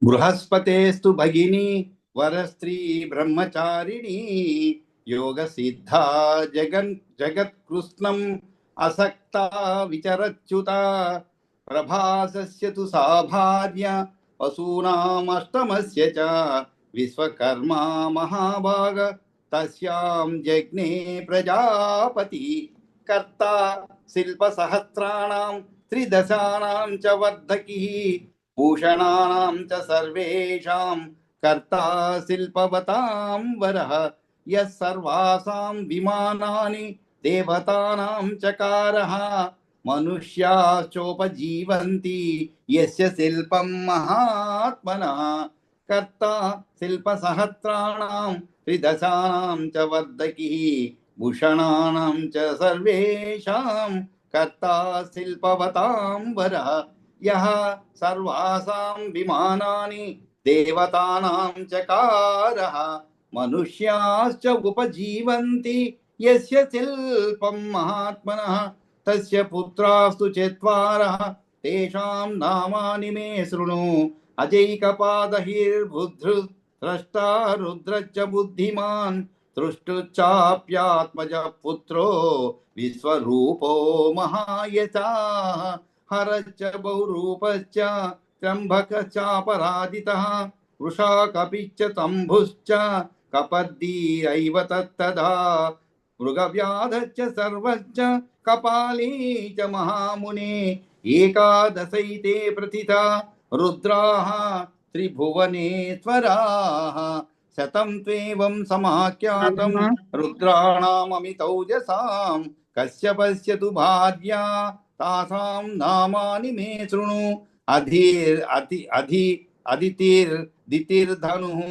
बृहस्पतेस्तु भगिनी वरस्त्री ब्रह्मचारिणी योग सिद्धा जगत्कृत्स्नम् असक्ता विचरच्युता प्रभासस्य तु सा भार्या वसूनामष्टमस्य च विश्वकर्मा महाभाग तस्यां जज्ञे प्रजापति कर्ता शिल्पसहस्राणां त्रिदशानां च वर्धकिः भूषणानां च सर्वेषां कर्ता शिल्पवतां वरः यः सर्वासां विमानानि देवतानां चकारः मनुष्याश्चोपजीवन्ति यस्य शिल्पं महात्मनः कर्ता शिल्पसहस्राणां त्रिदशानां च वर्धकिः भूषणानां च सर्वेषां कर्ता शिल्पवतां वरः यः सर्वासां विमानानि देवतानां चकारः मनुष्याश्च उपजीवन्ति यस्य शिल्पं महात्मनः तस्य पुत्रास्तु चत्वारः तेषां नामानि मे शृणु अजैकपादहिर्बुद्धृत् स्रष्टा रुद्रश्च बुद्धिमान् सृष्टुश्चाप्यात्मजः पुत्रो विश्वरूपो महायशः हरश्च बहुरूपश्च त्र्यम्बकश्चापराजितः वृषा कपिश्च तम्भुश्च कपर्दीरैव तत्तदा मृगव्याधश्च सर्वश्च कपाली च महामुने एकादशैते प्रथिता रुद्राः त्रिभुवनेश्वराः शतं त्वेवं समाख्यातं रुद्राणाममितौजसां कश्यपस्य तु भार्या तासां नामानि मे शृणु अदितिर्दितिर्धनुः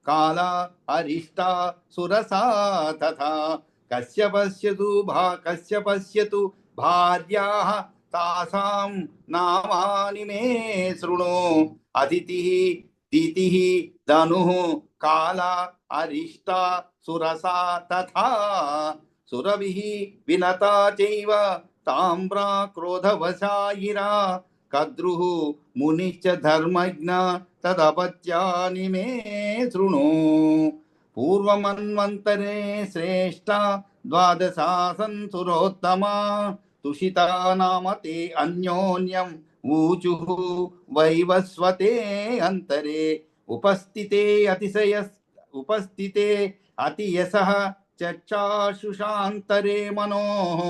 काला अरिष्टा सुरसा तथा कश्यपस्य तु भार्याः तासां नामानि मे शृणु अदितिः दितिः धनुः काला अरिष्टा सुरसा तथा सुरभिः विनता चैव ताम्रा क्रोधवशायिरा कद्रुः मुनिश्च धर्मज्ञ तदपत्यानि मे शृणु पूर्वमन्वन्तरे श्रेष्ठा द्वादशासन् सुरोत्तमा तुषिता नाम ते अन्योन्यम् ऊचुः वैवस्वते अन्तरे उपस्थिते अतियसः चक्षाशुषान्तरे मनोः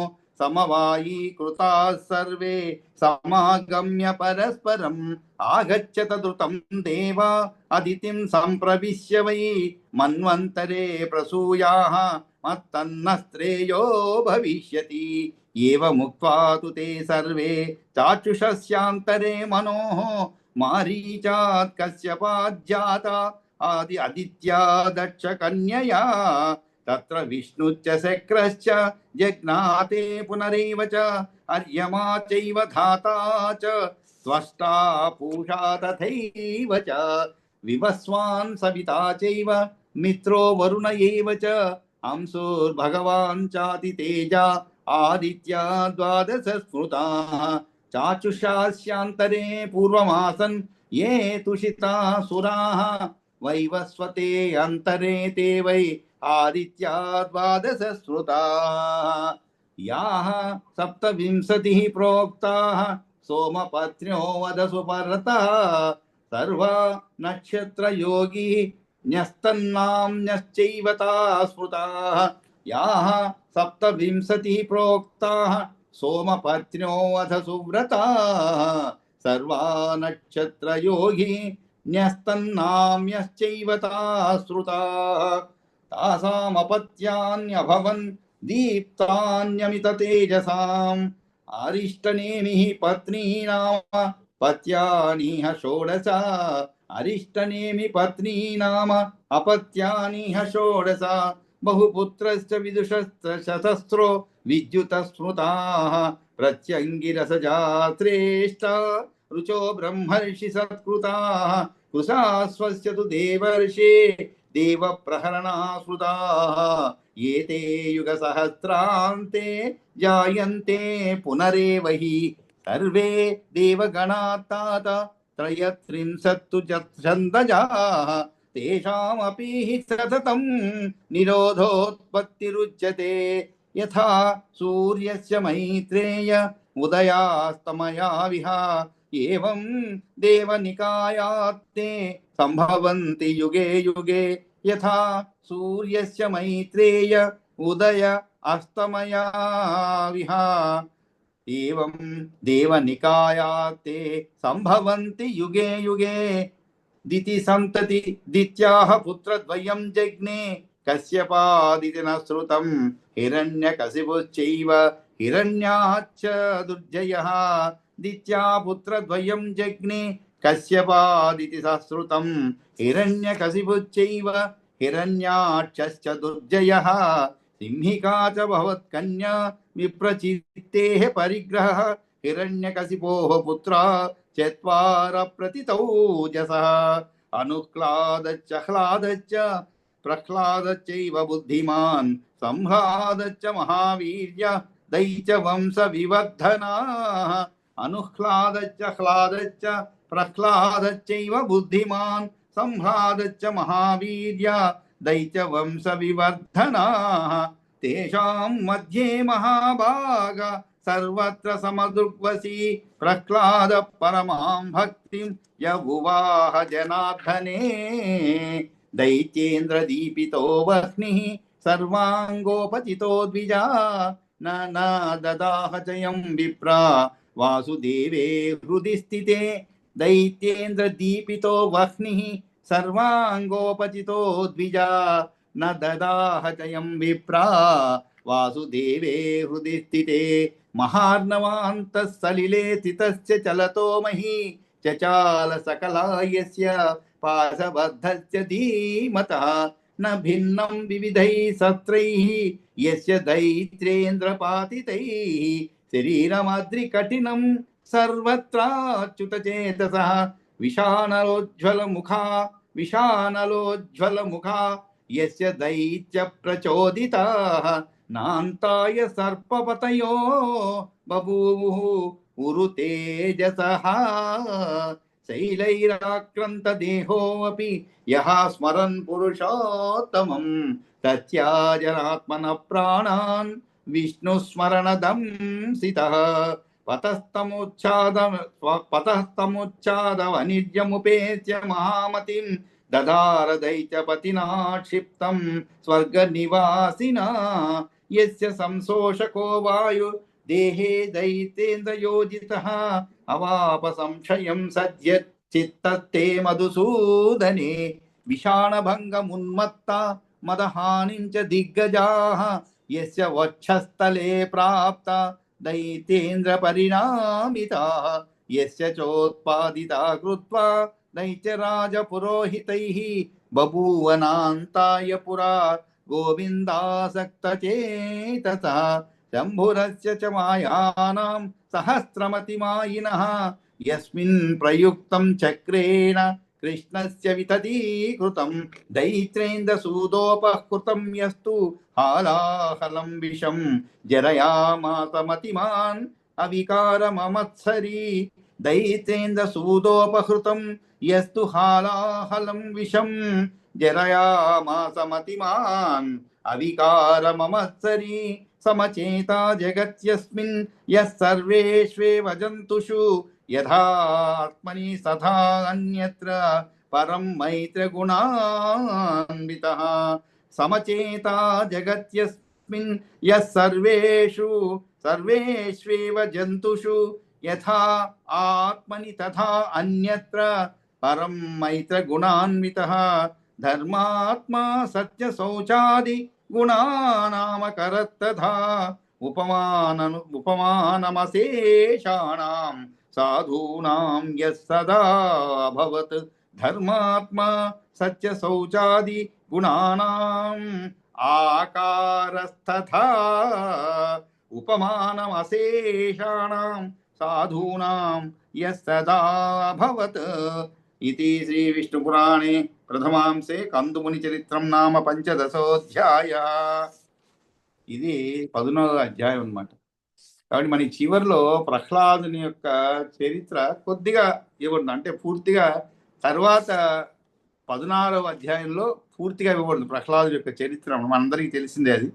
समवायीकृताः सर्वे समागम्य परस्परम् आगच्छत द्रुतं देवा अदितिं सम्प्रविश्य वै मन्वन्तरे प्रसूयाः मत्तन्नस्त्रेयो भविष्यति एवमुक्त्वा तु ते सर्वे चाक्षुषस्यान्तरे मनोः मारीचात् कश्यपात् जाता आदि आदित्या दक्षकन्यया तत्र विष्णुश्च शक्रश्च जज्ञाते पुनरेव च अर्यमा चैव धाता च त्वष्टा पूषा तथैव च विवस्वान् सविता चैव मित्रो वरुण एव च अंशुर्भगवान् चातितेजा आदित्या द्वादश स्मृताः चाचुषास्यान्तरे पूर्वमासन् ये तुषिता सुराः वैवस्वते अन्तरे ते वै आदित्या द्वादश श्रुताः याः सप्तविंशतिः प्रोक्ताः सोमपत्न्यो वदसु परतः सर्वा नक्षत्रयोगी न्यस्तन्नाम्न्यश्चैव ताः स्मृताः याः सप्तविंशतिः प्रोक्ताः सोमपत्न्यो अथ सुव्रताः सर्वा नक्षत्रयोगी न्यस्तन्नाम्यश्चैव ताः श्रुताः तासामपत्यान्यभवन् दीप्तान्यमित तेजसाम् अरिष्टनेमिः पत्नीनाम पत्यानिह षोडश अरिष्टनेमि पत्नीनाम अपत्यानिह षोडश बहुपुत्रश्च विदुषश्च शतस्रो विद्युतस्मृताः प्रत्यङ्गिरसजा श्रेष्ठा रुचो ब्रह्मर्षि सत्कृताः कुशाश्वस्य तु देवर्षे देवप्रहरणा श्रुताः एते युगसहस्रान्ते जायन्ते पुनरेव हि सर्वे देवगणात्तात त्रयत्रिंशत्तु छन्दजाः तेषामपि हि सततं निरोधोत्पत्तिरुच्यते यथा सूर्यस्य मैत्रेय उदयास्तमया विहा एवं देवनिकायात्ते सम्भवन्ति युगे युगे यथा सूर्यस्य मैत्रेय उदय अस्तमया विहा एवं देवनिकायात्ते सम्भवन्ति युगे युगे दिति संतति दित्याः पुत्रद्वयं जज्ञे कश्यपादिति न श्रुतं हिरण्यकशिपुश्चैव हिरण्याच्च दुर्जयः दित्या पुत्रद्वयं जज्ञे कश्यपादिति सश्रुतं हिरण्यकशिपुश्चैव हिरण्याक्षश्च दुर्जयः सिंहिका च भवत्कन्या विप्रचित्तेः परिग्रहः हिरण्यकशिपोः पुत्रा चत्वार प्रतितौजसः अनुक्लादच्च ह्लादच्च प्रह्लादच्चैव बुद्धिमान् संह्लादच्च महावीर्य दैच वंशविवर्धनाः अनुह्लादच्च ह्लादच्च प्रह्लादच्चैव बुद्धिमान् संह्लादच्च महावीर्य दैच वंशविवर्धनाः तेषां मध्ये महाभाग सर्वत्र समदृग्वसी प्रह्लाद परमां भक्तिं यवुवाह जनार्दने दैत्येन्द्रदीपितो वह्निः सर्वाङ्गोपचितो द्विजा न ददाह जयं विप्रा वासुदेवे हृदि स्थिते दैत्येन्द्रदीपितो वह्निः सर्वाङ्गोपचितो द्विजा न ददाह जयं विप्रा वासुदेवे हृदि स्थिते महार्णवान्तः सलिले स्थितस्य चलतो मही चचाल सकला यस्य पाशबद्धस्य धीमतः न भिन्नं विविधैः शस्त्रैः यस्य दैत्रेन्द्रपातितैः शरीरमद्रिकठिनं सर्वत्राच्युतचेतसः विशानलोज्ज्वलमुखा यस्य दैत्य प्रचोदिताः नान्ताय सर्पपतयो बभूवुः उरुतेजसः शैलैराक्रान्तदेहोऽपि यः स्मरन् पुरुषोत्तमं तत्याजनात्मनः प्राणान् विष्णुस्मरणदंसितः पतस्तमुच्चादवनिर्यमुपेत्य महामतिं ददार दैत्यपतिना क्षिप्तं स्वर्गनिवासिना यस्य संशोषको वायु देहे दैतेन्द्रयोजितः अवाप संशयं सद्य चित्तस्ते मधुसूदने विषाणभङ्गमुन्मत्ता मदहानिं च दिग्गजाः यस्य वक्षस्थले प्राप्ता दैतेन्द्रपरिणामिताः यस्य चोत्पादिता कृत्वा दैत्यराजपुरोहितैः बभूवनान्ताय पुरा गोविन्दासक्तचेतसः शम्भुरस्य च मायानां सहस्रमतिमायिनः यस्मिन् प्रयुक्तं चक्रेण कृष्णस्य विततीकृतं दैत्रेन्द्रसूदोपहृतं यस्तु हालाहलं विषं जरयामास मतिमान् अविकारममत्सरी दैतेन्द्रसूदोपहृतं यस्तु हालाहलं विषं जरयामास मतिमान् अविकारममत्सरी समचेता जगत्यस्मिन् यः सर्वेष्वेव जन्तुषु यथात्मनि तथा अन्यत्र परं मैत्रगुणान्वितः समचेता जगत्यस्मिन् यः सर्वेष्वेव जन्तुषु यथा आत्मनि तथा अन्यत्र परं मैत्रगुणान्वितः धर्मात्मा सत्यशौचादि गुणानामकरत्तथा उपमानमशेषाणां साधूनां यः सदा भवत् धर्मात्मा सत्यशौचादि गुणानाम् आकारस्तथा उपमानमशेषाणां साधूनां यः सदा भवत् इति श्री विष्णुपुराणे प्रथमांसे కందుమునిచరిత్రం నామ పంచదశోధ్యాయ. ఇది 11వ అధ్యాయం అన్నమాట. కాబట్టి మనకి చివరిలో ప్రహ్లాదుని యొక్క చరిత్ర కొద్దిగా ఇవ్వబడుతుంది. అంటే పూర్తిగా తర్వాత 16వ అధ్యాయంలో పూర్తిగా ఇవ్వబడుతుంది ప్రహ్లాదు యొక్క చరిత్ర, మనందరికీ తెలిసిందే అది.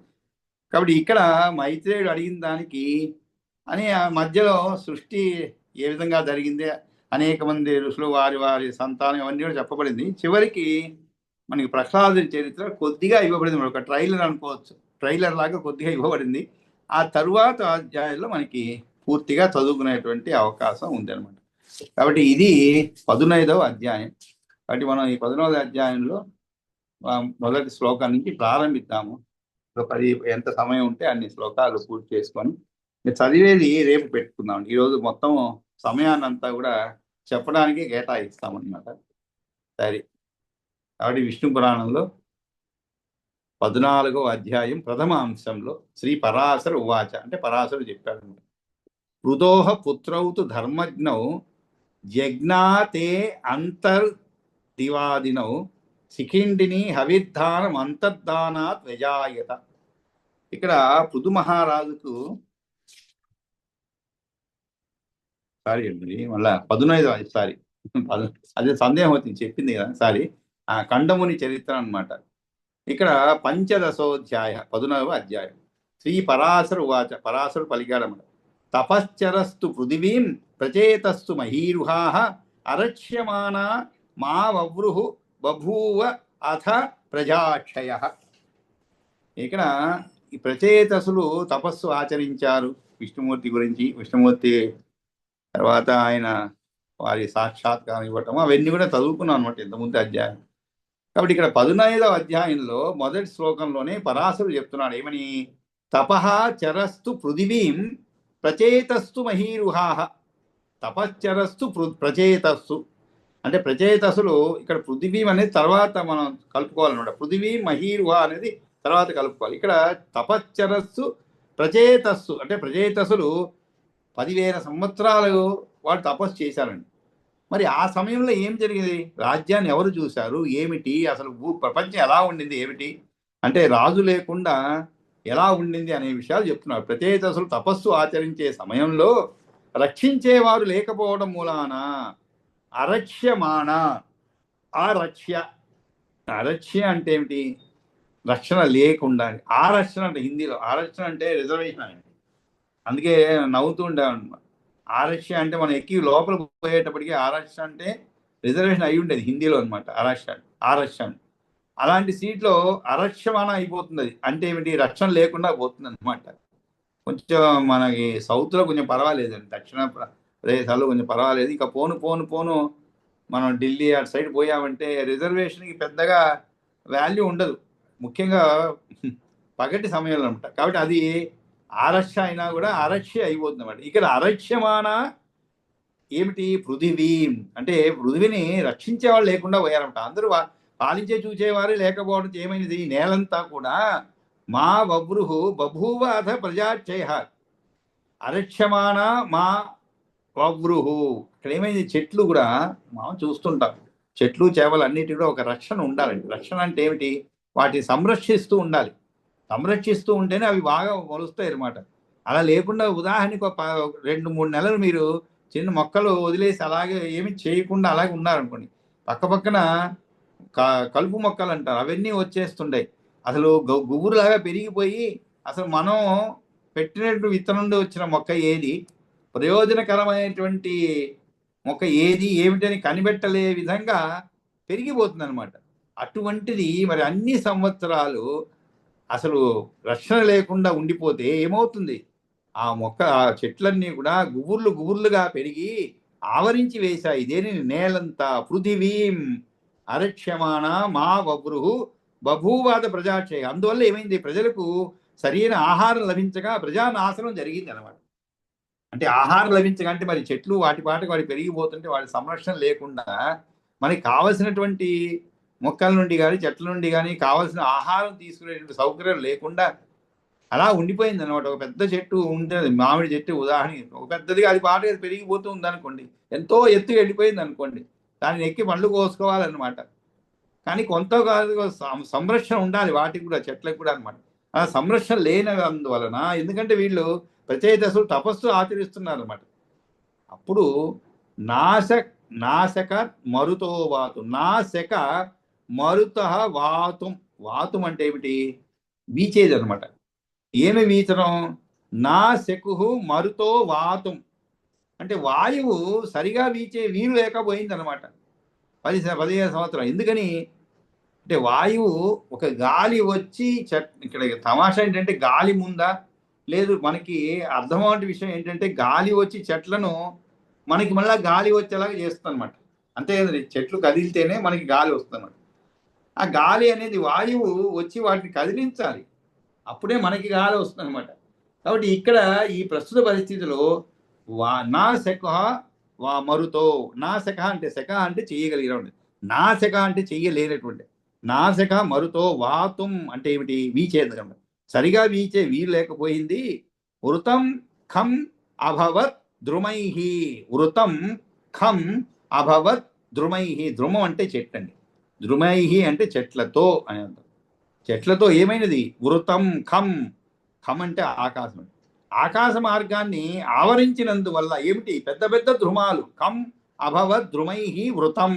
కాబట్టి ఇక్కడ మైత్రేయుడు అడిగిన దానికి అని ఆ మధ్యలో సృష్టి ఏ విధంగా జరిగింది, అనేక మంది ఋషులు వారి వారి సంతానం అవన్నీ కూడా చెప్పబడింది. చివరికి మనకి ప్రహ్లాదుని చరిత్ర కొద్దిగా ఇవ్వబడింది, ఒక ట్రైలర్ అనుకోవచ్చు, ట్రైలర్ లాగా కొద్దిగా ఇవ్వబడింది. ఆ తరువాత అధ్యాయంలో మనకి పూర్తిగా చదువుకునేటువంటి అవకాశం ఉంది అనమాట. కాబట్టి ఇది 15వ అధ్యాయం. కాబట్టి మనం ఈ 15వ అధ్యాయంలో మొదటి శ్లోకం నుంచి ప్రారంభిద్దాము. 10 ఎంత సమయం ఉంటే అన్ని శ్లోకాలు పూర్తి చేసుకొని చదివేది రేపు పెట్టుకుందాం. ఈరోజు మొత్తం సమయాన్నంతా కూడా చెప్పడానికి కేటాయిస్తామన్నమాట. సరే, కాబట్టి విష్ణు పురాణంలో 14వ అధ్యాయం ప్రథమ అంశంలో శ్రీ పరాశర ఉవాచ, అంటే పరాశరుడు చెప్పాడు, వృదోహ పుత్రౌతు ధర్మజ్ఞౌ జజ్ఞాతే అంతర్దివాదినౌ శిఖిండిని హవిర్ధానం అంతర్దానాత్ వ్యజాయత. ఇక్కడ పృథు మహారాజుకు సారీ అండి, మళ్ళా 15వ సారీ అదే సందేహం అవుతుంది చెప్పింది కదా, సారీ, కండముని చరిత్ర అన్నమాట. ఇక్కడ పంచదశోధ్యాయ 15వ అధ్యాయం. శ్రీ పరాశర ఉవాచ, పరాశరుడు పలికాడన్నమాట. తపశ్చరస్తు పృథివీం ప్రచేతస్తు మహీరుహాః అరక్ష్యమాణ మా వవృహు బభూవ అథ ప్రజాక్షయః. ఇక్కడ ఈ ప్రచేతసులు తపస్సు ఆచరించారు విష్ణుమూర్తి గురించి. విష్ణుమూర్తి తర్వాత ఆయన వారి సాక్షాత్కారం ఇవ్వటం అవన్నీ కూడా చదువుకున్నాం అనమాట ఇంతకుముందు అధ్యాయం. కాబట్టి ఇక్కడ 15వ అధ్యాయంలో మొదటి శ్లోకంలోనే పరాశరుడు చెప్తున్నాడు ఏమని, తపః చరస్తు పృథివీం ప్రచేతస్తు మహీరుహాః. తపశ్చరస్తు ప్రచేతస్సు అంటే ప్రచేతసులు, ఇక్కడ పృథివీం అనేది తర్వాత మనం కలుపుకోవాలన్నమాట. పృథివీ మహీరుహ అనేది తర్వాత కలుపుకోవాలి. ఇక్కడ తపశ్చరస్సు ప్రచేతస్సు అంటే ప్రచేతసులు 10,000 సంవత్సరాలు వాడు తపస్సు చేశారండి. మరి ఆ సమయంలో ఏం జరిగింది, రాజ్యాన్ని ఎవరు చూశారు, ఏమిటి, అసలు ప్రపంచం ఎలా ఉండింది, ఏమిటి అంటే రాజు లేకుండా ఎలా ఉండింది అనే విషయాలు చెప్తున్నారు. ప్రచేతసులు తపస్సు ఆచరించే సమయంలో రక్షించేవారు లేకపోవడం మూలాన అరక్ష్యమాణ, అరక్ష్య అంటే ఏమిటి, రక్షణ లేకుండా. ఆరక్షణ అంటే హిందీలో ఆరక్షణ అంటే రిజర్వేషన్ అండి, అందుకే నవ్వుతూ ఉండేవాడు. ఆరక్ష అంటే మనం ఎక్కి లోపల పోయేటప్పటికి ఆరక్ష అంటే రిజర్వేషన్ అయి ఉండేది హిందీలో అనమాట. ఆరక్ష అలాంటి సీట్లో అరక్షమాన అయిపోతుంది. అది అంటే ఏమిటి, రక్షణ లేకుండా పోతుంది అనమాట. కొంచెం మనకి సౌత్లో కొంచెం పర్వాలేదండి, దక్షిణ ప్రదేశాల్లో కొంచెం పర్వాలేదు. ఇక పోను మనం ఢిల్లీ అటు సైడ్ పోయామంటే రిజర్వేషన్కి పెద్దగా వాల్యూ ఉండదు, ముఖ్యంగా పగటి సమయంలో అనమాట. కాబట్టి అది ఆరక్ష అయినా కూడా అరక్ష్య అయిపోతుంది అన్నమాట. ఇక్కడ అరక్ష్యమాన ఏమిటి, పృథివీ అంటే పృథివిని రక్షించే వాళ్ళు లేకుండా పోయారన్నమాట. అందరూ పాలించే చూచేవారు లేకపోవడం ఏమైనది, నేలంతా కూడా మా వవృహు బభూవ అథ ప్రజాక్షయ. అరక్ష్యమాన మా వవృహు, ఇక్కడ ఏమైంది, చెట్లు కూడా మనం చూస్తుంటాం, చెట్లు చేపలు అన్నిటి కూడా ఒక రక్షణ ఉండాలండి. రక్షణ అంటే ఏమిటి, వాటిని సంరక్షిస్తూ ఉండాలి. సంరక్షిస్తూ ఉంటేనే అవి బాగా మొలుస్తాయి అనమాట. అలా లేకుండా ఉదాహరణకు 2-3 నెలలు మీరు చిన్న మొక్కలు వదిలేసి అలాగే ఏమి చేయకుండా అలాగే ఉన్నారనుకోండి, పక్కన కలుపు మొక్కలు అంటారు అవన్నీ వచ్చేస్తుంటాయి. అసలు గుబురులాగా పెరిగిపోయి అసలు మనం పెట్టినట్టు విత్తనం నుండి వచ్చిన మొక్క ఏది, ప్రయోజనకరమైనటువంటి మొక్క ఏది ఏమిటని కనిపెట్టలే విధంగా పెరిగిపోతుంది అనమాట. అటువంటిది మరి అన్ని సంవత్సరాలు అసలు రక్షణ లేకుండా ఉండిపోతే ఏమవుతుంది, ఆ మొక్క ఆ చెట్లన్నీ కూడా గుబుర్లుగా పెరిగి ఆవరించి వేశాయి దేనిని, నేలంతా. పృథివీం అరక్ష్యమాణ మా వవృహు బభూవాద ప్రజాక్షయ. అందువల్ల ఏమైంది, ప్రజలకు సరైన ఆహారం లభించగా ప్రజానాశనం జరిగింది అనమాట. అంటే ఆహారం లభించగా అంటే మరి చెట్లు వాటి పాటికి వాటి పెరిగిపోతుంటే వాటి సంరక్షణ లేకుండా మనకి కావలసినటువంటి మొక్కల నుండి కానీ చెట్ల నుండి కానీ కావాల్సిన ఆహారం తీసుకునేటువంటి సౌకర్యం లేకుండా అలా ఉండిపోయింది అనమాట. ఒక పెద్ద చెట్టు ఉంటుంది, మామిడి చెట్టు ఉదాహరణ, ఒక పెద్దదిగా అది పాట పెరిగిపోతూ ఉందనుకోండి, ఎంతో ఎత్తుగా వెళ్ళిపోయింది అనుకోండి, దాన్ని ఎక్కి పండ్లు కోసుకోవాలన్నమాట. కానీ కొంత కాదు సంరక్షణ ఉండాలి వాటికి కూడా, చెట్లకు కూడా అనమాట. ఆ సంరక్షణ లేనందువలన, ఎందుకంటే వీళ్ళు ప్రచేతసులు తపస్సు ఆచరిస్తున్నారు అనమాట. అప్పుడు నాశ నాశక మరుతో వాతు నాశక మరుత వాతుం. వాతుం అంటే ఏమిటి? వీచేది అనమాట. ఏమి వీచడం? నా శకు మరుతో వాతుం అంటే వాయువు సరిగా వీచే వీలు లేకపోయిందనమాట 15 సంవత్సరం. ఎందుకని అంటే వాయువు ఒక గాలి వచ్చి ఇక్కడ తమాషా ఏంటంటే గాలి ముందా లేదు, మనకి అర్థమయ్యే విషయం ఏంటంటే గాలి వచ్చి చెట్లను మనకి మళ్ళీ గాలి వచ్చేలాగా చేస్తుంది అనమాట. అంతే కదండి, చెట్లు కదిలితేనే మనకి గాలి వస్తుంది అనమాట. ఆ గాలి అనేది వాయువు వచ్చి వాటిని కదిలించాలి, అప్పుడే మనకి గాలి వస్తుంది అనమాట. కాబట్టి ఇక్కడ ఈ ప్రస్తుత పరిస్థితిలో నా శక మరుతో, నా శక అంటే శక అంటే చేయగలిగినటువంటి, నా శక అంటే చెయ్యలేనటువంటి, నా శక మరుతో వాతుం అంటే ఏమిటి? వీచేది కనుక సరిగా వీచే వీలు లేకపోయింది. వృతం ఖం అభవత్ ద్రుమై. వృతం ఖం అభవత్ ద్రుమై. ద్రుమం అంటే చెట్టు అండి. ద్రుమై అంటే చెట్లతో అని అర్థం. చెట్లతో ఏమైనది? వృతం ఖం. ఖం అంటే ఆకాశం. ఆకాశ మార్గాన్ని ఆవరించినందువల్ల ఏమిటి? పెద్ద పెద్ద ద్రుమాలు. ఖం అభవత్ ద్రుమై వృతం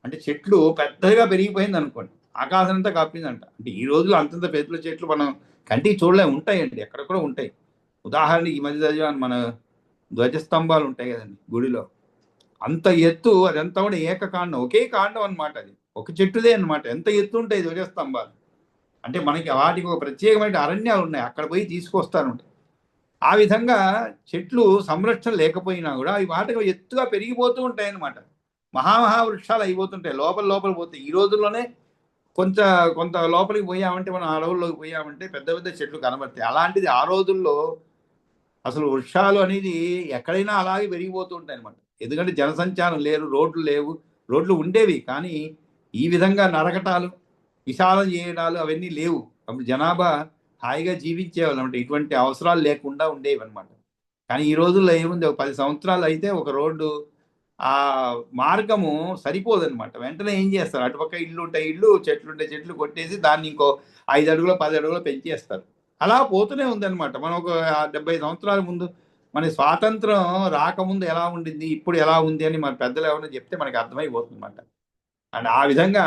అంటే చెట్లు పెద్దగా పెరిగిపోయింది అనుకోండి, ఆకాశం అంతా కప్పిందంట. అంటే ఈ రోజుల్లో అంతంత పెద్ద చెట్లు మనం కంటికి చూడలే, ఉంటాయండి, ఎక్కడ కూడా ఉంటాయి. ఉదాహరణకి ఈ మధ్య చదివాను, మన ధ్వజస్తంభాలు ఉంటాయి కదండి గుడిలో, అంత ఎత్తు, అదంతా కూడా ఏకకాండం, ఒకే కాండం అనమాట. అది ఒక చెట్టుదే అనమాట. ఎంత ఎత్తు ఉంటాయి ధ్వజస్తంభాలు అంటే మనకి వాటికి ఒక ప్రత్యేకమైన అరణ్యాలు ఉన్నాయి, అక్కడ పోయి తీసుకొస్తాను. ఆ విధంగా చెట్లు సంరక్షణ లేకపోయినా కూడా అవి వాటికి ఎత్తుగా పెరిగిపోతూ ఉంటాయి అన్నమాట. మహావృక్షాలు అయిపోతుంటాయి, లోపల పోతాయి. ఈ రోజుల్లోనే కొంత లోపలికి పోయామంటే, మనం అడవుల్లోకి పోయామంటే పెద్ద పెద్ద చెట్లు కనబడతాయి. అలాంటిది ఆ రోజుల్లో అసలు వృక్షాలు అనేది ఎక్కడైనా అలాగే పెరిగిపోతూ ఉంటాయి అనమాట. ఎందుకంటే జనసంచారం లేరు, రోడ్లు లేవు. రోడ్లు ఉండేవి కానీ ఈ విధంగా నరకటాలు, విశాలం చేయడాలు అవన్నీ లేవు. అప్పుడు జనాభా హాయిగా జీవించేవాళ్ళు అనమాట, ఇటువంటి అవసరాలు లేకుండా ఉండేవి అనమాట. కానీ ఈ రోజుల్లో ఏముంది, ఒక 10 సంవత్సరాలు అయితే ఒక రోడ్డు ఆ మార్గము సరిపోదనమాట. వెంటనే ఏం చేస్తారు, అటుపక్క ఇల్లు ఉంటాయి ఇల్లు, చెట్లుంటే చెట్లు కొట్టేసి దాన్ని ఇంకో 5 అడుగులు 10 అడుగులు పెంచేస్తారు. అలా పోతూనే ఉందన్నమాట. మనం ఒక 70 సంవత్సరాల ముందు మన స్వాతంత్రం రాకముందు ఎలా ఉండింది, ఇప్పుడు ఎలా ఉంది అని మన పెద్దలు ఎవరైనా చెప్తే మనకి అర్థమైపోతుంది అనమాట. అండ్ ఆ విధంగా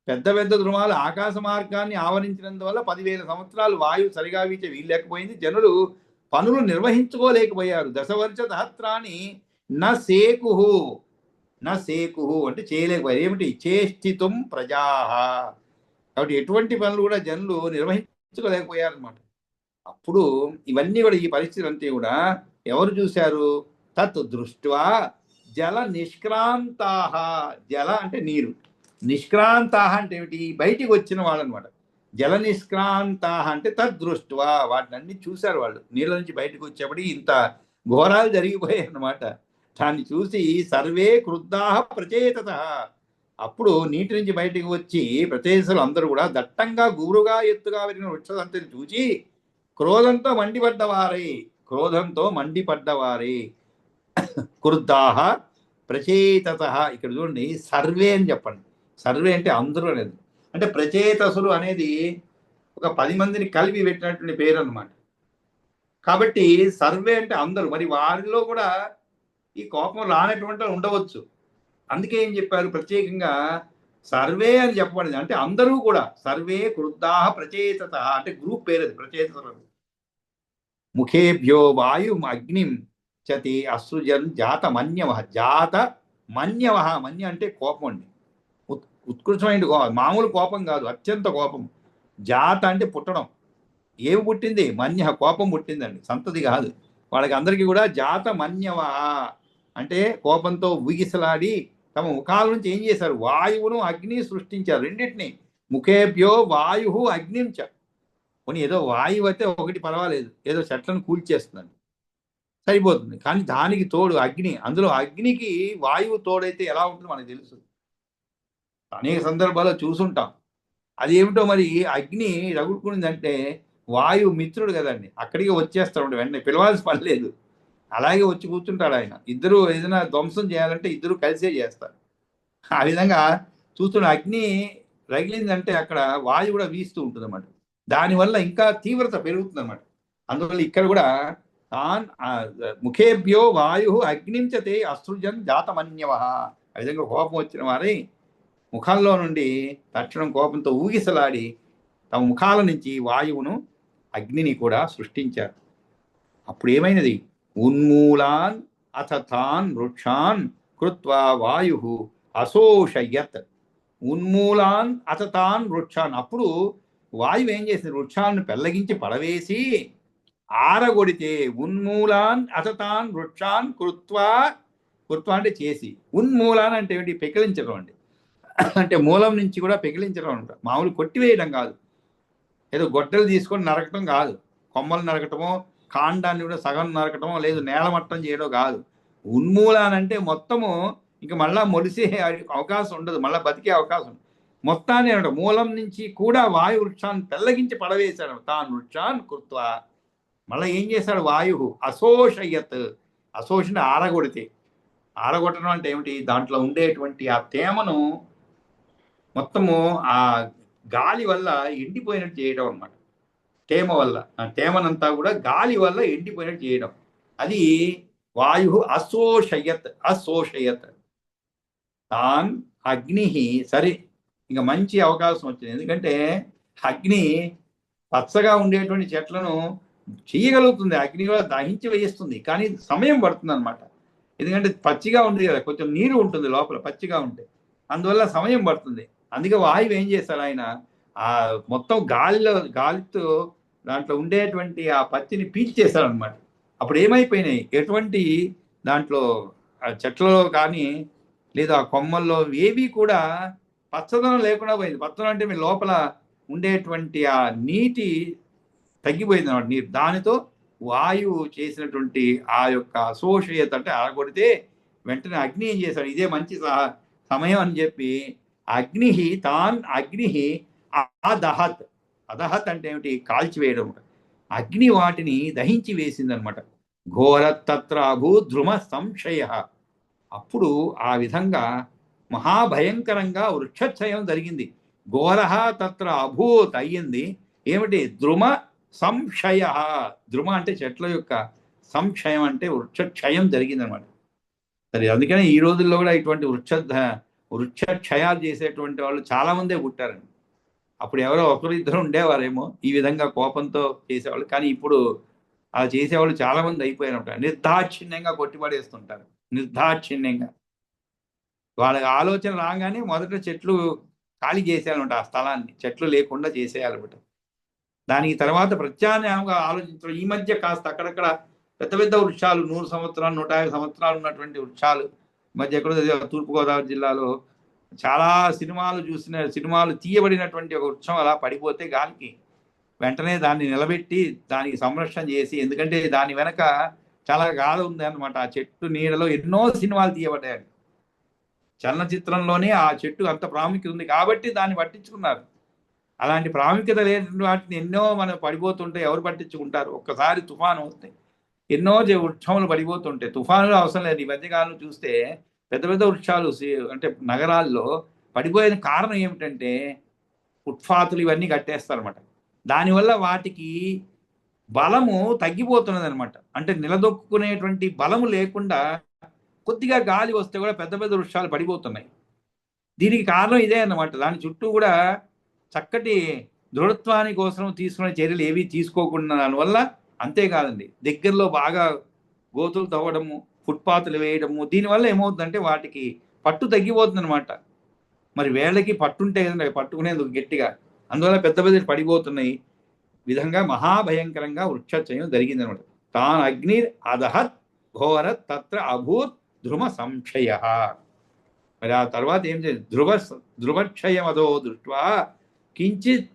పెద్ద పెద్ద ధృమాలు ఆకాశ మార్గాన్ని ఆవరించినందువల్ల 10,000 సంవత్సరాలు వాయువు సరిగా వీచే వీలు లేకపోయింది. జనులు పనులు నిర్వహించుకోలేకపోయారు. దశవర్ష సహస్రాన్ని నా సేకుహు అంటే చేయలేకపోయారు. ఏమిటి? చేష్టితుం ప్రజా. కాబట్టి ఎటువంటి పనులు కూడా జనులు నిర్వహించుకోలేకపోయారు అనమాట. అప్పుడు ఇవన్నీ కూడా, ఈ పరిస్థితులు అంతా కూడా ఎవరు చూశారు? తత్ దృష్ట్వా జల నిష్క్రాంతాహ. జల అంటే నీరు, నిష్క్రాంతాహ అంటే ఏమిటి? బయటికి వచ్చిన వాళ్ళు అనమాట. జల నిష్క్రాంతాహ అంటే తద్దృష్ట్వా, వాటిని అన్ని చూశారు వాళ్ళు. నీళ్ళ నుంచి బయటకు వచ్చేప్పటికి ఇంత ఘోరాలు జరిగిపోయాయి అన్నమాట. దాన్ని చూసి సర్వే క్రుద్ధాహ ప్రచేతత. అప్పుడు నీటి నుంచి బయటికి వచ్చి ప్రచేతసులు అందరూ కూడా దట్టంగా గురుగా ఎత్తుగా పెరిగిన వృక్షదంతని చూసి క్రోధంతో మండిపడ్డవారే క్రుద్ధాహ ప్రచేతత. ఇక్కడ చూడండి, సర్వే అని చెప్పండి. సర్వే అంటే అందరూ అనేది. అంటే ప్రచేతసులు అనేది ఒక 10 మందిని కలిపి పెట్టినటువంటి పేరు అనమాట. కాబట్టి సర్వే అంటే అందరూ. మరి వారిలో కూడా ఈ కోపం రానటువంటి ఉండవచ్చు. అందుకే ఏం చెప్పారు ప్రత్యేకంగా సర్వే అని చెప్పబడింది. అంటే అందరూ కూడా సర్వే క్రుద్ధాహ ప్రచేతత అంటే గ్రూప్ పేరు అది, ప్రచేతసులు. ముఖేభ్యో వాయు అగ్నిం చతి అసృజన్ జాత మన్యవ. మన్య అంటే కోపం అండి, ఉత్కృష్టమైన మామూలు కోపం కాదు, అత్యంత కోపం. జాత అంటే పుట్టడం. ఏమి పుట్టింది? మన్య, కోపం పుట్టిందండి, సంతతి కాదు. వాళ్ళకి అందరికీ కూడా జాత మన్యవ అంటే కోపంతో ఊగిసలాడి తమ ముఖాల నుంచి ఏం చేశారు? వాయువును అగ్ని సృష్టించారు, రెండింటిని. ముఖేభ్యో వాయు అగ్నించ. పోనీ ఏదో వాయువు అయితే ఒకటి పర్వాలేదు, ఏదో చెట్లను కూల్చేస్తుందండి, సరిపోతుంది. కానీ దానికి తోడు అగ్ని, అందులో అగ్నికి వాయువు తోడైతే ఎలా ఉంటుందో మనకు తెలుసు, అనేక సందర్భాల్లో చూసుంటాం. అదేమిటో మరి, అగ్ని రగులుకునిందంటే వాయువు మిత్రుడు కదండి, అక్కడికి వచ్చేస్తాడు వెంటనే, పిలవాల్సి పని లేదు, అలాగే వచ్చి కూర్చుంటాడు ఆయన. ఇద్దరు ఏదైనా ధ్వంసం చేయాలంటే ఇద్దరు కలిసే చేస్తారు. ఆ విధంగా చూస్తున్న అగ్ని రగిలిందంటే అక్కడ వాయువు కూడా వీస్తూ ఉంటుంది అన్నమాట. దానివల్ల ఇంకా తీవ్రత పెరుగుతుంది అన్నమాట. అందువల్ల ఇక్కడ కూడా తాన్ ముఖేభ్యో వాయు అగ్నించతే అసృజన్ జాతమన్యవ. ఆ విధంగా కోపం వచ్చిన వారి ముఖంలో నుండి తక్షణం కోపంతో ఊగిసలాడి తమ ముఖాల నుంచి వాయువును అగ్నిని కూడా సృష్టించారు. అప్పుడు ఏమైనది? ఉన్మూలాన్ అథ తాన్ వృక్షాన్ కృత్వా వాయు అశోషయత్. ఉన్మూలాన్ అథ తాన్ వృక్షాన్. అప్పుడు వాయువు ఏం చేసింది? వృక్షాలను పెళ్లగించి పడవేసి ఆరగొడితే ఉన్మూలాన్ అథ తాన్ వృక్షాన్ కృత్వా. కృత్వా అంటే చేసి, ఉన్మూలాన్ అంటే ఏమిటి? పెకిలించడం అండి. అంటే మూలం నుంచి కూడా పెకిలించడం అంట. మామూలు కొట్టివేయడం కాదు, ఏదో గొడ్డలు తీసుకొని నరకటం కాదు, కొమ్మలు నరకటమో కాండాన్ని కూడా సగం నరకటమో లేదు నేలమట్టం చేయడం కాదు. ఉన్మూలానంటే మొత్తము ఇంక మళ్ళా మొలిసే అవకాశం ఉండదు, మళ్ళీ బతికే అవకాశం. మొత్తాన్ని అనమాట మూలం నుంచి కూడా వాయు వృక్షాన్ని పెళ్లగించి పడవేశాడు. తాను వృక్షాన్ని కృత్వా. మళ్ళీ ఏం చేశాడు? వాయు అశోషయత్. అశోషణ ఆరగొడితే. ఆరగొట్టడం అంటే ఏమిటి? దాంట్లో ఉండేటువంటి ఆ తేమను మొత్తము ఆ గాలి వల్ల ఎండిపోయినట్టు చేయడం అన్నమాట. తేమ వల్ల ఆ తేమనంతా కూడా గాలి వల్ల ఎండిపోయినట్టు చేయడం. అది వాయు అశోషయత్. అశోషయత్ తాన్ అగ్ని. సరే, ఇంకా మంచి అవకాశం వచ్చింది. ఎందుకంటే అగ్ని పచ్చగా ఉండేటువంటి చెట్లను చేయగలుగుతుంది, అగ్ని కూడా దహించి వేయిస్తుంది, కానీ సమయం పడుతుంది అనమాట. ఎందుకంటే పచ్చిగా ఉంది కదా, కొంచెం నీరు ఉంటుంది లోపల పచ్చిగా ఉంటే, అందువల్ల సమయం పడుతుంది. అందుకే వాయువు ఏం చేశారు? ఆయన ఆ మొత్తం గాలితో దాంట్లో ఉండేటువంటి ఆ పచ్చిని పీల్చేశారు అనమాట. అప్పుడు ఏమైపోయినాయి? ఎటువంటి దాంట్లో చెట్లలో కానీ లేదా ఆ కొమ్మల్లో ఏవి కూడా పచ్చదనం లేకుండా పోయింది. పచ్చదనం అంటే మీ లోపల ఉండేటువంటి ఆ నీటి తగ్గిపోయింది అనమాట, నీరు. దానితో వాయువు చేసినటువంటి ఆ యొక్క అశోషయత అంటే ఆరగొడితే వెంటనే అగ్ని ఏం చేశాడు? ఇదే మంచి సమయం అని చెప్పి అగ్ని తాన్ అగ్ని అదహత్. అదహత్ అంటే ఏమిటి? కాల్చివేయడం. అగ్ని వాటిని దహించి వేసిందనమాట. ఘోరతత్ర అభూద్రుమ సంశయ. అప్పుడు ఆ విధంగా మహాభయంకరంగా వృక్షక్షయం జరిగింది. ఘోరహ తత్ర అభూత్ అయ్యింది. ఏమిటి? ద్రుమ సంశయ. ద్రుమ అంటే చెట్ల యొక్క, సంక్షయం అంటే వృక్షక్షయం జరిగిందనమాట. సరే, అందుకనే ఈ రోజుల్లో కూడా ఇటువంటి వృక్షక్షయాలు చేసేటువంటి వాళ్ళు చాలా మందే పుట్టారండి. అప్పుడు ఎవరో ఒకరు ఇద్దరు ఉండేవారేమో ఈ విధంగా కోపంతో చేసేవాళ్ళు, కానీ ఇప్పుడు అలా చేసేవాళ్ళు చాలా మంది అయిపోయారు. నిర్దాక్షిణ్యంగా కొట్టిపడేస్తుంటారు, నిర్దాక్షిణ్యంగా. వాళ్ళకి ఆలోచన రాగానే మొదట చెట్లు ఖాళీ చేసేయాలన్నమాట, ఆ స్థలాన్ని చెట్లు లేకుండా చేసేయాలన్నమాట. దానికి తర్వాత ప్రత్యామ్నాయంగా ఆలోచించడం. ఈ మధ్య కాస్త అక్కడక్కడ పెద్ద పెద్ద వృక్షాలు 100 సంవత్సరాలు 150 సంవత్సరాలు ఉన్నటువంటి వృక్షాలు మధ్య ఎక్కడో తూర్పుగోదావరి జిల్లాలో చాలా సినిమాలు తీయబడినటువంటి ఒక వృక్షం అలా పడిపోతే గాలికి వెంటనే దాన్ని నిలబెట్టి దానికి సంరక్షణ చేసి, ఎందుకంటే దాని వెనక చాలా గాథ ఉంది అనమాట. ఆ చెట్టు నీడలో ఎన్నో సినిమాలు తీయబడ్డాయి. చలనచిత్రంలోనే ఆ చెట్టు అంత ప్రాముఖ్యత ఉంది కాబట్టి దాన్ని పట్టించుకున్నారు. అలాంటి ప్రాముఖ్యత లేని వాటిని ఎన్నో మనం పడిపోతుంటే ఎవరు పట్టించుకుంటారు? ఒక్కసారి తుఫాను వస్తే ఎన్నో వృక్షములు పడిపోతుంటాయి. తుఫానులు అవసరం లేదు. ఈ మధ్యకాలం చూస్తే పెద్ద పెద్ద వృక్షాలు అంటే నగరాల్లో పడిపోయిన కారణం ఏమిటంటే ఫుట్పాత్లు ఇవన్నీ కట్టేస్తారనమాట. దానివల్ల వాటికి బలము తగ్గిపోతున్నది అనమాట. అంటే నిలదొక్కునేటువంటి బలము లేకుండా కొద్దిగా గాలి వస్తే కూడా పెద్ద పెద్ద వృక్షాలు పడిపోతున్నాయి. దీనికి కారణం ఇదే అన్నమాట. దాని చుట్టూ కూడా చక్కటి దృఢత్వాని కోసం తీసుకునే చర్యలు ఏవి తీసుకోకుండా దానివల్ల. అంతేకాదండి, దగ్గరలో బాగా గోతులు తవ్వడము, ఫుట్పాత్లు వేయడము, దీనివల్ల ఏమవుతుందంటే వాటికి పట్టు తగ్గిపోతుంది అనమాట. మరి వేళ్ళకి పట్టుంటే కదండి పట్టుకునేందుకు గట్టిగా, అందువల్ల పెద్ద పెద్ద పడిపోతున్నాయి. విధంగా మహాభయంకరంగా వృక్షక్షయం జరిగింది అనమాట. తాన్ అగ్ని అదహత్ ఘోర తత్ర అభూత్ ధ్రుమ సంశయ. మరి ఆ తర్వాత ఏం చేయాలి? ధ్రువక్షయమదో దృష్ట్వా కించిత్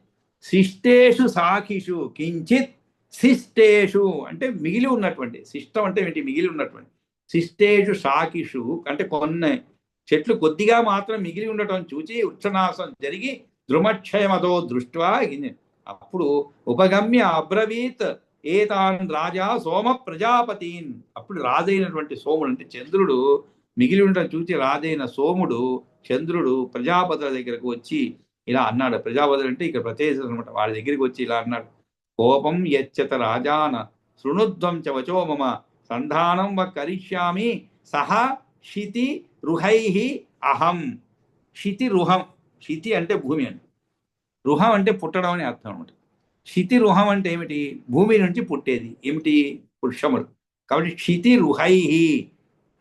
శిష్టేషు సాఖిషు. కించిత్ శిష్టేషు అంటే మిగిలి ఉన్నటువంటి, శిష్టం అంటే ఏంటి? మిగిలి ఉన్నటువంటి. శిష్టేషు సాఖిషు అంటే కొన్ని చెట్లు కొద్దిగా మాత్రం మిగిలి ఉండటం చూచి వృక్షనాశం జరిగి ధ్రుమక్షయమదో దృష్ట్వా. అప్పుడు ఉపగమ్య అబ్రవీత్ ఏతాన్ రాజా సోమ ప్రజాపతిన్. అప్పుడు రాజైనటువంటి సోముడు అంటే చంద్రుడు మిగిలి ఉండటం చూచి రాజైన సోముడు చంద్రుడు ప్రజాపతుల దగ్గరకు వచ్చి ఇలా అన్నాడు. ప్రజాపతులు అంటే ఇక్కడ ప్రత్యేకత అనమాట. వాడి దగ్గరికి వచ్చి ఇలా అన్నాడు, కోపం యచ్చత రాజాన శృణుధ్వం చ వచో మమ సంధానం వ కరిష్యామి సహ శితి రుహై అహం. శితి రుహం, శితి అంటే భూమి అండి, రుహం అంటే పుట్టడం అని అర్థం అనమాట. శితి రుహం అంటే ఏమిటి? భూమి నుంచి పుట్టేది ఏమిటి? వృక్షములు. కాబట్టి క్షితి రుహై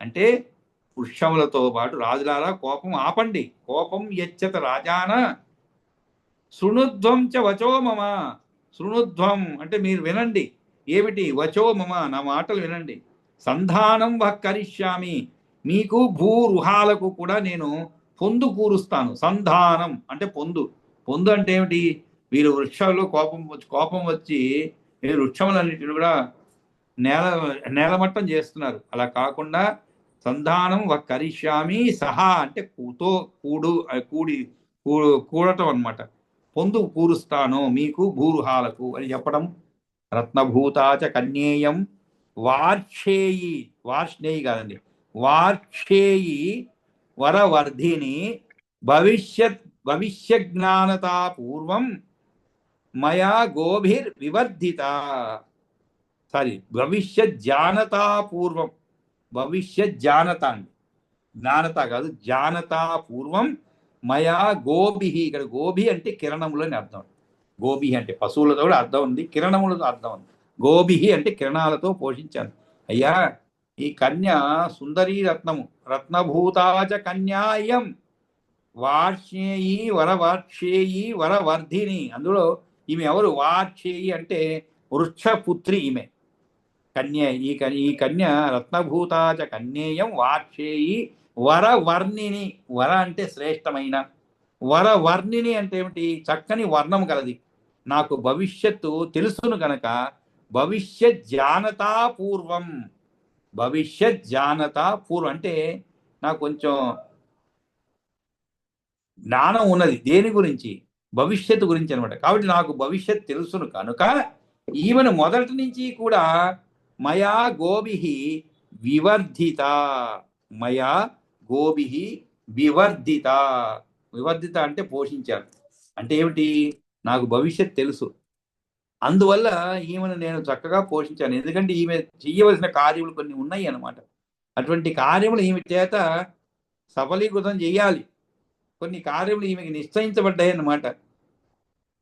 అంటే వృక్షములతో పాటు రాజులారా కోపం ఆపండి. కోపం యచ్చత రాజాన శృణుధ్వం చ వచో మమ. శృణుధ్వం అంటే మీరు వినండి. ఏమిటి? వచో మమ, నా మాటలు వినండి. సంధానం వః కరిష్యామి, మీకు భూరుహాలకు కూడా నేను పొందు కూరుస్తాను. సంధానం అంటే పొందు. పొందు అంటే ఏమిటి? వీరు వృక్షాలు కోపం వచ్చి వృక్షములన్నిటిని కూడా నేలమట్టం చేస్తున్నారు. అలా కాకుండా సంధానం వః కరిష్యామి సహా అంటే కూడటం అనమాట. పొందు కూరుస్తాను మీకు భూరుహాలకు అని చెప్పడం. రత్నభూతాచ కన్యేయం వార్షేయి, వార్ష్ణేయి కాదండి, వార్షేయి వరవర్ధిని భవిష్య జ్ఞానతా పూర్వం మయా గోభిర్ వివర్ధిత. సారీ, భవిష్య జానతా పూర్వం. భవిష్య జానత అండి, జ్ఞానత కాదు, జానతా పూర్వం మయా గోభి. ఇక్కడ గోభి అంటే కిరణములు అని అర్థం. గోభి అంటే పశువులతో కూడా అర్థం ఉంది, కిరణములతో అర్థం ఉంది. గోభి అంటే కిరణాలతో పోషించాను. అయ్యా, ఈ కన్య సుందరీ రత్నము. రత్నభూతాచ కన్యాయం వార్ష్యేయి వరవార్షేయి వరవర్ధిని. అందులో ఈమె ఎవరు? వార్షేయి అంటే వృక్షపుత్రి ఈమె కన్య. ఈ కన్య రత్నభూతాచ కన్యేయం వార్షేయి వరవర్ణిని. వర అంటే శ్రేష్టమైన, వరవర్ణిని అంటే ఏమిటి? చక్కని వర్ణం కలది. నాకు భవిష్యత్తు తెలుసును గనక భవిష్యత్ జానతా పూర్వం. భవిష్యత్ జానతా పూర్వం అంటే నాకు కొంచెం జ్ఞానం ఉన్నది. దేని గురించి? భవిష్యత్తు గురించి అనమాట. కాబట్టి నాకు భవిష్యత్ తెలుసును కనుక ఈమెను మొదటి నుంచి కూడా మయా గోభి వివర్ధిత. మయా గోభి వివర్ధిత. వివర్ధిత అంటే పోషించారు. అంటే ఏమిటి? నాకు భవిష్యత్ తెలుసు, అందువల్ల ఈమెను నేను చక్కగా పోషించాను. ఎందుకంటే ఈమె చెయ్యవలసిన కార్యములు కొన్ని ఉన్నాయి అన్నమాట. అటువంటి కార్యములు ఈమె చేత సఫలీకృతం చేయాలి. కొన్ని కార్యములు ఈమెకి నిశ్చయించబడ్డాయి అన్నమాట.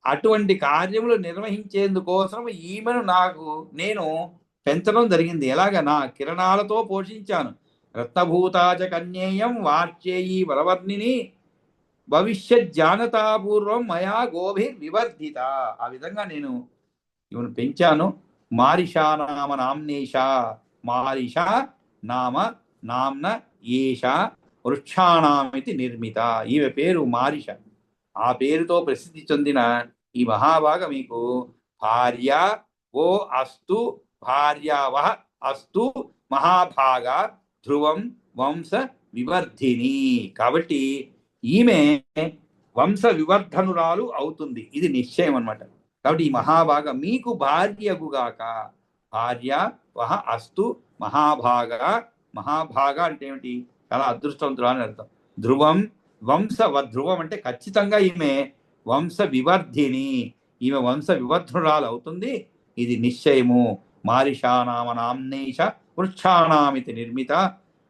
అటువంటి కార్యములు నిర్వహించేందుకోసం ఈమెను నేను పెంచడం జరిగింది. ఎలాగ? నా కిరణాలతో పోషించాను. రత్నభూతాచ కన్యేయం వార్చేయి వరవర్ణిని భవిష్యత్ జానతాపూర్వం మయా గోభి వివర్ధిత. ఆ విధంగా నేను ఈమెను పెంచాను. మారిషా నామ నామ్నేష. మారిష నామ నామ్న ఏష వృక్షాణామితి నిర్మిత. ఈమె పేరు మారిష. ఆ పేరుతో ప్రసిద్ధి చెందిన ఈ మహాభాగ మీకు భార్య ఓ అస్తు, భార్యావహ అస్తు మహాభాగ ధ్రువం వంశ వివర్ధిని. కాబట్టి ఈమె వంశ వివర్ధనురాలు అవుతుంది, ఇది నిశ్చయం అన్నమాట. కాబట్టి ఈ మహాభాగ మీకు భార్యగుగాక. భార్య వహ అస్తు మహాభాగ. మహాభాగ అంటే ఏమిటి? చాలా అదృష్టవంతుడు అని అర్థం. ధ్రువం ధ్రువం అంటే ఖచ్చితంగా ఈమె వంశ వివర్ధిని. ఈమె వంశ వివర్ధనురాలు అవుతుంది, ఇది నిశ్చయము. మారిషానామ నామ్నేష వృక్షాణామితి నిర్మిత.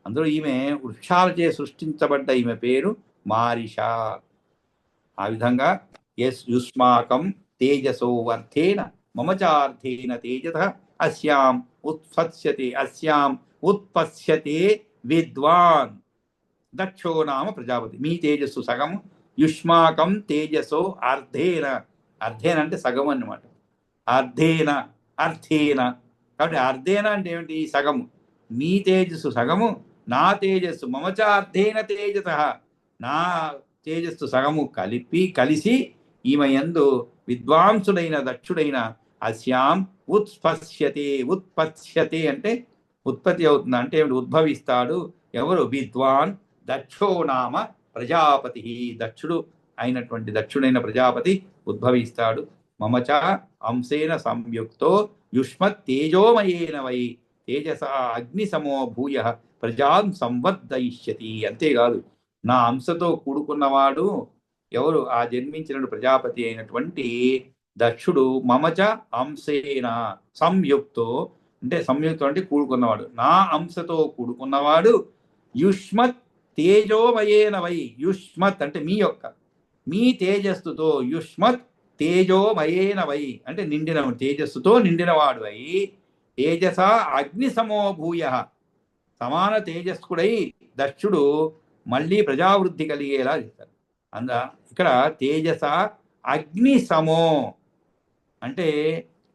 అందులో ఈమె వృక్షాలచే సృష్టించబడ్డ ఈమె పేరు మారిష. ఆ విధంగా యుష్మాకం తేజసో వర్ధేన మమచార్థేన తేజత అస్యాం ఉత్పత్స్యతే విద్వాన్ దక్షో నామ ప్రజాపతి. మీ తేజస్సు సగం, యుష్మాకం తేజసో అర్ధేన. అర్ధేన అంటే సగం అన్నమాట. అర్ధేన కాబట్టి అర్ధేన అంటే ఏమిటి? సగము. మీ తేజస్సు సగము, నా తేజస్సు మమచార్థేన తేజత, నా తేజస్సు సగము కలిసి ఈమె యందు విద్వాంసుడైన దక్షుడైన అస్యాం ఉత్పత్స్యతే అంటే ఉత్పత్తి అవుతుంది. అంటే ఉద్భవిస్తాడు. ఎవరు? విద్వాన్ దక్షో నామ ప్రజాపతి. దక్షుడైన ప్రజాపతి ఉద్భవిస్తాడు. మమచ అంశేన సంయుక్తో యుష్మత్ తేజోమయేన వై తేజస అగ్నిసమో భూయ ప్రజాం సంవర్ధయిష్యతి. అంతేకాదు, నా అంశతో కూడుకున్నవాడు ఎవరు? ఆ జన్మించిన ప్రజాపతి అయినటువంటి దక్షుడు మమచ అంశేన సంయుక్తో, అంటే సంయుక్తం అంటే కూడుకున్నవాడు, నా అంశతో కూడుకున్నవాడు, యుష్మత్ తేజోమయేన వై, యుష్మత్ అంటే మీ తేజస్సుతో, యుష్మత్ తేజోమయేన వై అంటే నిండిన తేజస్సుతో నిండినవాడు అయి, తేజస అగ్ని సమోభూయ, సమాన తేజస్కుడై దక్షుడు మళ్ళీ ప్రజావృద్ధి కలిగేలా చేస్తారు. ఇక్కడ తేజస అగ్ని సమో అంటే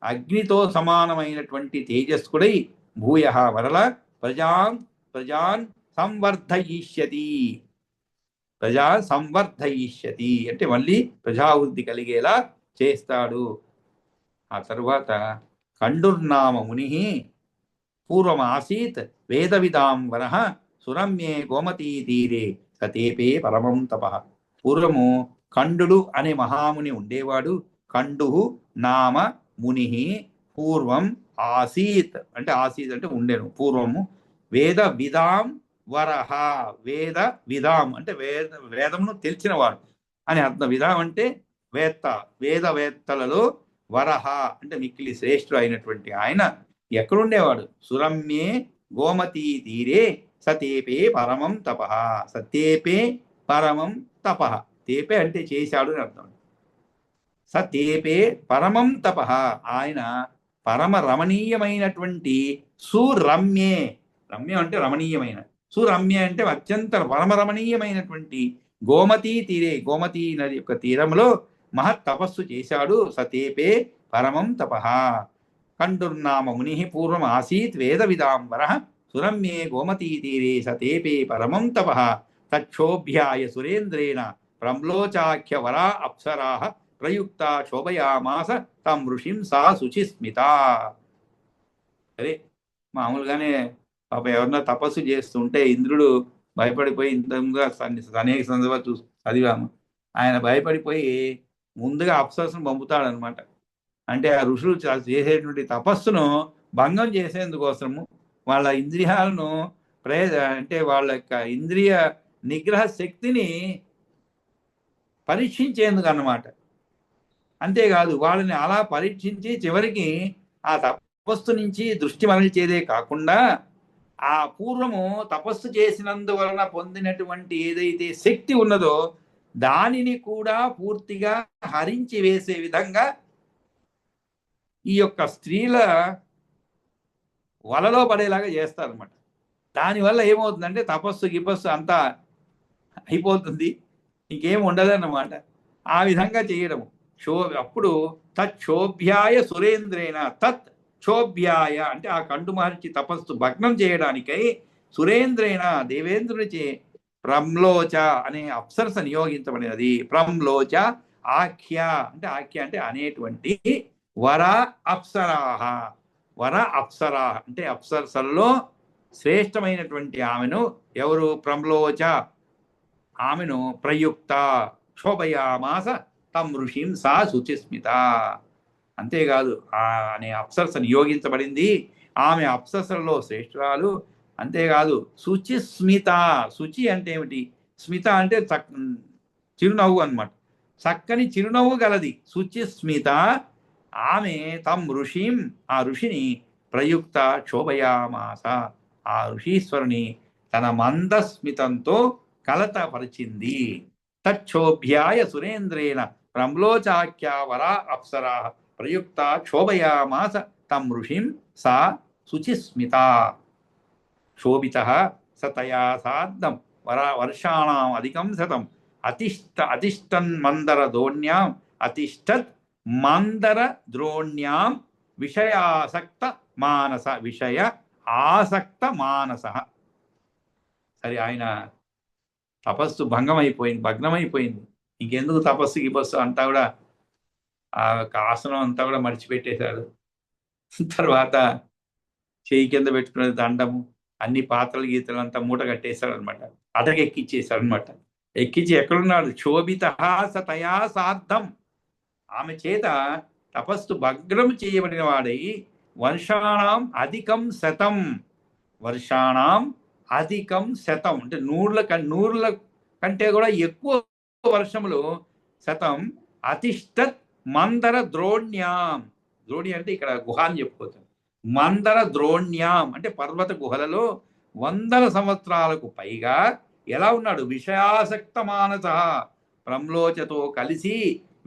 అగ్నితో సమానమైనటువంటి తేజస్కుడై భూయ వరల ప్రజాన్ సంవర్ధయిష్యతి, సంవర్ధయిష్యతి అంటే మళ్ళీ ప్రజావృద్ధి కలిగేలా చేస్తాడు. ఆ తరువాత కండుర్నామ ముని పూర్వమాసీత్ వేదవిదాం వరః సురమ్యే గోమతీ తీరే సతేపే పరమం తప. పూర్వము కండుడు అనే మహాముని ఉండేవాడు. కండు నామ ముని పూర్వం ఆసీత్ అంటే ఉండేను పూర్వము. వేద విదాం వరహ, వేద విదాం అంటే వేదమును తెలిసినవాడు అని అర్థం. విదాం అంటే వేదవేత్తలలో వరహ అంటే మిక్కిలి శ్రేష్ఠుడు అయినటువంటి ఆయన ఎక్కడుండేవాడు? సురమ్యే గోమతీ తీరే సతేపే పరమం తప. సతేపే పరమం తప, తేపే అంటే చేశాడు అని అర్థం. సతేపే పరమం తప, ఆయన పరమ రమణీయమైనటువంటి సురమ్యే, రమ్యం అంటే రమణీయమైన, సురమ్య అంటే అత్యంత పరమ రమణీయమైనటువంటి గోమతీ తీరే, గోమతీ నది యొక్క తీరంలో మహత్ తపస్సు చేశాడు. సతేపే పరమం తప. కండుర్నామ ముని పూర్వం ఆసీత్ వేద విదాంబర సురమ్యే గోమతీ తీరే సతేపే పరమం తప. తక్షోభ్యాయ సురేంద్రేణ ప్రమ్లోచాఖ్య వరా అప్సరా ప్రయుక్త శోభయామాస తం ఋషిం సా శుచిస్మిత. సరే, మామూలుగానే పాప ఎవరన్నా తపస్సు చేస్తుంటే ఇంద్రుడు భయపడిపోయి, ఇంతగా అనేక సందర్భాలు చదివాము, ఆయన భయపడిపోయి ముందుగా అప్సరస్సును పంపుతాడనమాట. అంటే ఆ ఋషులు చేసేటువంటి తపస్సును భంగం చేసేందుకోసము, వాళ్ళ ఇంద్రియాలను అంటే వాళ్ళ యొక్క ఇంద్రియ నిగ్రహ శక్తిని పరీక్షించేందుకు అన్నమాట. అంతేకాదు వాళ్ళని అలా పరీక్షించి చివరికి ఆ తపస్సు నుంచి దృష్టి మరల్చేదే కాకుండా ఆ పూర్వము తపస్సు చేసినందువలన పొందినటువంటి ఏదైతే శక్తి ఉన్నదో దానిని కూడా పూర్తిగా హరించి వేసే విధంగా ఈ యొక్క స్త్రీల వలలో పడేలాగా చేస్తారనమాట. దానివల్ల ఏమవుతుందంటే గిపస్సు అంతా అయిపోతుంది, ఇంకేం ఉండదన్నమాట. ఆ విధంగా చేయడము. అప్పుడు తచ్చోభ్యాయ సురేంద్రేణ, తత్ క్షోభ్యాయ అంటే ఆ కండు మహర్షి తపస్సు భగ్నం చేయడానికై సురేంద్రేణ దేవేంద్రునిచే ప్రమ్లోచ అనే అప్సరస నియోగించబడినది. ప్రమ్లోచ ఆఖ్య అంటే అనేటువంటి వర అప్సరాహ, వర అప్సరా అంటే అప్సరసల్లో శ్రేష్టమైనటువంటి ఆమెను ఎవరు? ప్రమ్లోచ, ఆమెను ప్రయుక్త శోభయామాస తం ఋషిం సా శుచిస్మిత. అంతేకాదు అనే అప్సరస నియోగించబడింది, ఆమె అప్సరసలలో శ్రేష్ఠురాలు. అంతేకాదు శుచిస్మిత, శుచి అంటే ఏమిటి? స్మిత అంటే చిరునవ్వు అన్నమాట, చక్కని చిరునవ్వు గలది. శుచిస్మిత ఆమె తం ఋషిం ఆ ఋషిని ప్రయుక్త శోభయామాస ఆ ఋషీశ్వరుని తన మందస్మితంతో కలతపరిచింది. తచ్చోభ్యాయ సురేంద్రేణ ప్రమ్లోచాఖ్య వరా అప్సరా ప్రయుక్త క్షోభయామాస తం ఋషిం సా శుచిస్మిత. శోభిత సతయా సార్ధం వర్షాణం అధికం శతం అతిష్టన్ మందర ద్రోణ్యాం అతిష్టత్ మందర ద్రోణ్యాం విషయ ఆసక్త మానస. సరే, ఆయన తపస్సు భగ్నమైపోయింది. ఇంకెందుకు గిపస్సు అంతా కూడా ఆ ఆసనం అంతా కూడా మడిచిపెట్టేశాడు. తర్వాత చేయి కింద పెట్టుకునే దండము, అన్ని పాత్రలు గీతలు అంతా మూట కట్టేశాడు అనమాట. ఎక్కిచ్చేశాడు అనమాట. ఎక్కించి ఎక్కడున్నాడు? శోభిత సతయా సార్ధం, ఆమె చేత తపస్సు భగ్నం చేయబడిన వాడై వర్షాణం అధికం శతం, వర్షాణం అధికం శతం అంటే నూర్ల కంటే కూడా ఎక్కువ వర్షములు, శతం అతిష్టత్ మందర ద్రోణ్యాం. ద్రోణి అంటే ఇక్కడ గుహ అని చెప్పుకోవచ్చు. మందర ద్రోణ్యాం అంటే పర్వత గుహలలో 100 సంవత్సరాలకు పైగా ఎలా ఉన్నాడు? విషయాసక్త మానస, ప్రమ్లోచతో కలిసి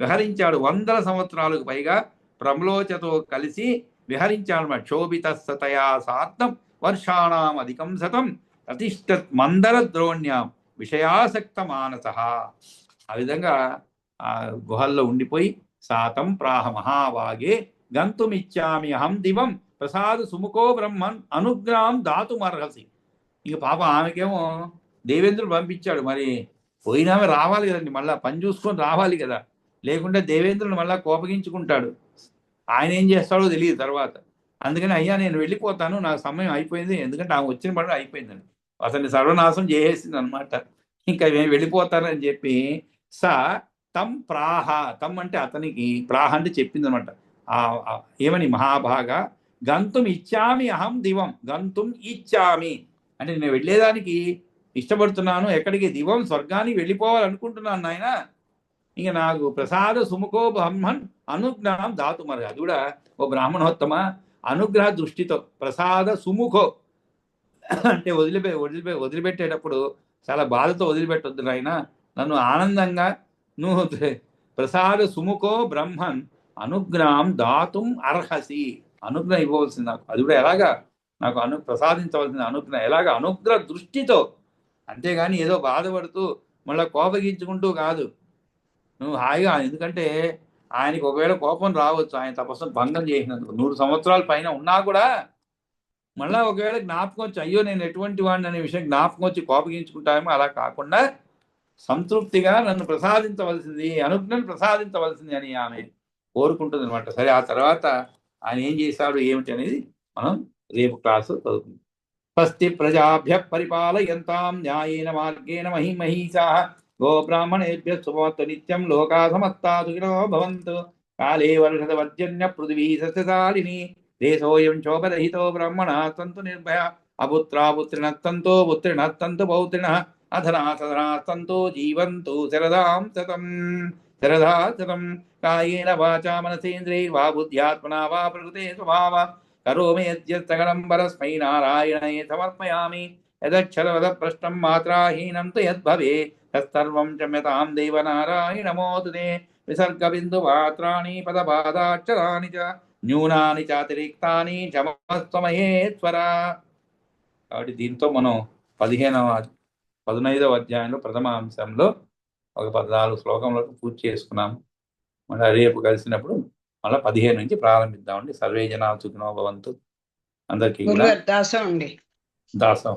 విహరించాడు. 100 సంవత్సరాలకు పైగా ప్రమ్లోచతో కలిసి విహరించాడు. క్షోభిత సతయా సార్థం వర్షాణం అధికం శతం ప్రతిష్ట మందర ద్రోణ్యాం విషయాసక్త మానస. ఆ విధంగా ఆ గుహల్లో ఉండిపోయి సాతం ప్రాహ మహావాగే గంతుమిచ్చామి అహం దివం ప్రసాద సుముఖో బ్రహ్మన్ అనుగ్రహం దాతుమర్హసి. ఇక పాప ఆమెకేమో దేవేంద్రుడు పంపించాడు, మరి పోయినామే రావాలి కదండి, మళ్ళా పని చూసుకొని రావాలి కదా, లేకుంటే దేవేంద్రుడు మళ్ళా కోపగించుకుంటాడు. ఆయన ఏం చేస్తాడో తెలియదు తర్వాత. అందుకని అయ్యా నేను వెళ్ళిపోతాను, నాకు సమయం అయిపోయింది, ఎందుకంటే ఆమె వచ్చిన పని అయిపోయిందండి, అతన్ని సర్వనాశం చేసేసింది అనమాట. ఇంకా నేను వెళ్ళిపోతానని చెప్పి స తం ప్రాహ, తం అంటే అతనికి, ప్రాహ అంటే చెప్పింది అనమాట. ఏమని? మహాభాగా గంతుం ఇచ్చామి అహం దివం, గంతుం ఇచ్చామి అంటే నేను వెళ్ళేదానికి ఇష్టపడుతున్నాను. ఎక్కడికి? దివం, స్వర్గానికి వెళ్ళిపోవాలనుకుంటున్నాను నాయన. ఇంక నాకు ప్రసాద సుముఖో బ్రహ్మన్ అనుగ్రహం దాతుమర్హ. అది కూడా ఓ బ్రాహ్మణోత్తమ, అనుగ్రహ దృష్టితో ప్రసాద సుముఖో అంటే వదిలిపెట్టేటప్పుడు చాలా బాధతో వదిలిపెట్టొద్దు నాయన, నన్ను ఆనందంగా నువ్వు ప్రసాద సుముఖో బ్రహ్మన్ అనుగ్రహం దాతుం అర్హసి, అనుగ్రహం ఇవ్వవలసింది నాకు. అది కూడా ఎలాగా? నాకు ప్రసాదించవలసిన అనుగ్రహం ఎలాగా? అనుగ్రహ దృష్టితో, అంతేగాని ఏదో బాధపడుతూ మళ్ళీ కోపగించుకుంటూ కాదు. నువ్వు హాయిగా, ఎందుకంటే ఆయనకి ఒకవేళ కోపం రావచ్చు, ఆయన తపస్సును భంగం చేసినందుకు 100 సంవత్సరాల పైన ఉన్నా కూడా మళ్ళా ఒకవేళ జ్ఞాపకం వచ్చి అయ్యో నేను ఎటువంటి వాడిని అనే విషయం జ్ఞాపకం వచ్చి కోపగించుకుంటామో అలా కాకుండా సంతృప్తిగా నన్ను ప్రసాదించవలసింది, అనుజ్ఞను ప్రసాదించవలసింది అని ఆమె కోరుకుంటుంది అనమాట. సరే, ఆ తర్వాత ఆయన ఏం చేశాడు ఏమిటి అనేది మనం రేపు క్లాసు చదువుకుందాం. స్వస్తి ప్రజాభ్య పరిపాలయంతాం న్యాయేన మార్గేణ మహిమహీషాః గోబ్రాహ్మణేభ్య శుభమస్తు నిత్యం లోకా సమస్తా సుఖినో భవంతు. కాలే వర్షదవర్జన్య పృథివీ సస్యశాలిని దేశోయం శోభరహితో బ్రాహ్మణా సంతు నిర్భయ అపుత్రా పుత్రిణస్సంతో పుత్రిణస్సంతు పౌత్రిణః అధనా సధనాస్సంతో జీవంతు శరదాం శతం శరదా శతం. కాయేన వాచా మనసేంద్రియైర్వా బుద్ధ్యాత్మనా వా ప్రకృతే స్వభావాత్ కరోమి యద్యత్తగలం పరస్మై నారాయణే సమర్పయామి. యదక్షరవద ప్రశ్నం మాత్రాహీనం తు యద్భవే తత్సర్వం క్షమ్యతాం దేవనారాయణమోతుతే. విసర్గ బిందు మాత్రాణి పదపాదాక్షరాణి చ న్యూనాని చాతిరిక్తాని క్షమస్వ కాబట్టి దీంతో మనం 15వ అధ్యాయంలో ప్రథమ అంశంలో ఒక 14 శ్లోకములకు పూర్తి చేసుకున్నాము. మళ్ళీ రేపు కలిసినప్పుడు మళ్ళీ 15 నుంచి ప్రారంభిద్దామండి. సర్వే జనా సుఖినో భవంతు. అందరికీ కూడా దాసం అండి. దాసం.